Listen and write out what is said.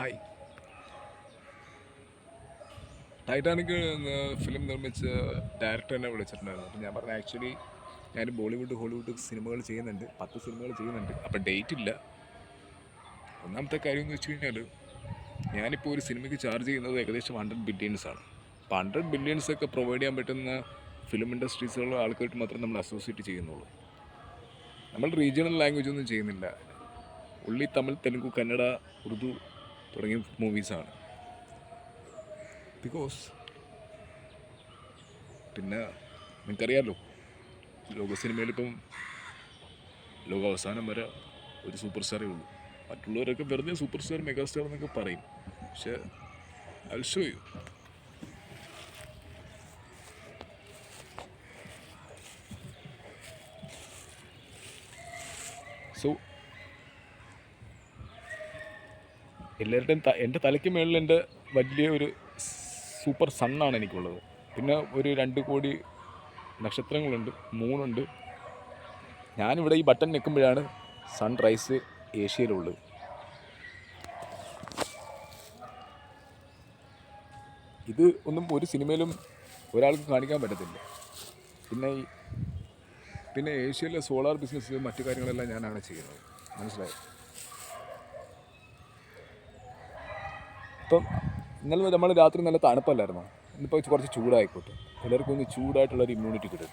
Hi. Titanic film നിർമ്മിച്ച director എന്നെ വിളിച്ചിട്ടുണ്ടായിരുന്നു. അപ്പോൾ ഞാൻ പറഞ്ഞു ആക്ച്വലി ഞാൻ ബോളിവുഡ് ഹോളിവുഡ് സിനിമകൾ ചെയ്യുന്നുണ്ട്, 10 സിനിമകൾ ചെയ്യുന്നുണ്ട്. അപ്പോൾ ഡേറ്റ് ഇല്ല. ഒന്നാമത്തെ കാര്യം എന്ന് വെച്ച് കഴിഞ്ഞാൽ ഞാനിപ്പോൾ ഒരു സിനിമയ്ക്ക് ചാർജ് ചെയ്യുന്നത് ഏകദേശം 100 ബില്യൺസ് ആണ്. അപ്പോൾ 100 ബില്യൺസ് ഒക്കെ പ്രൊവൈഡ് ചെയ്യാൻ പറ്റുന്ന ഫിലിം ഇൻഡസ്ട്രീസുള്ള ആൾക്കാർക്ക് മാത്രം നമ്മൾ അസോസിയേറ്റ് ചെയ്യുന്നുള്ളൂ. നമ്മൾ റീജിയണൽ ലാംഗ്വേജ് ഒന്നും ചെയ്യുന്നില്ല. ഉള്ളി തമിഴ്, തെലുങ്ക്, കന്നഡ, ഉറുദു തുടങ്ങിയ മൂവീസാണ്. ബിക്കോസ് പിന്നെ നിങ്ങൾക്കറിയാമല്ലോ, ലോക സിനിമയിലിപ്പം ലോക അവസാനം വരെ ഒരു സൂപ്പർ സ്റ്റാറേ ഉള്ളൂ. മറ്റുള്ളവരൊക്കെ വെറുതെ സൂപ്പർ സ്റ്റാർ, മെഗാ സ്റ്റാർ എന്നൊക്കെ പറയും. പക്ഷേ I'll show you. സോ എല്ലാവരുടെയും എൻ്റെ തലയ്ക്ക് മേളിൽ എൻ്റെ വലിയ ഒരു സൂപ്പർ സണ്ണാണ് എനിക്കുള്ളത്. പിന്നെ ഒരു 2 കോടി നക്ഷത്രങ്ങളുണ്ട്, മൂണുണ്ട്. ഞാനിവിടെ ഈ ബട്ടൺ നിൽക്കുമ്പോഴാണ് സൺറൈസ് ഏഷ്യയിലുള്ളത്. ഇത് ഒന്നും ഒരു സിനിമയിലും ഒരാൾക്ക് കാണിക്കാൻ പറ്റത്തില്ല. പിന്നെ ഏഷ്യയിലെ സോളാർ ബിസിനസ് മറ്റു കാര്യങ്ങളെല്ലാം ഞാനാണ് ചെയ്യുന്നത്. മനസ്സിലായോ? ഇപ്പം ഇന്നലെ നമ്മൾ രാത്രി നല്ല തണുപ്പല്ലായിരുന്നോ? ഇന്നിപ്പോൾ കുറച്ച് ചൂടായിക്കോട്ടെ. എല്ലാവർക്കും ഒന്ന് ചൂടായിട്ടുള്ളൊരു ഇമ്മ്യൂണിറ്റി കിട്ടും.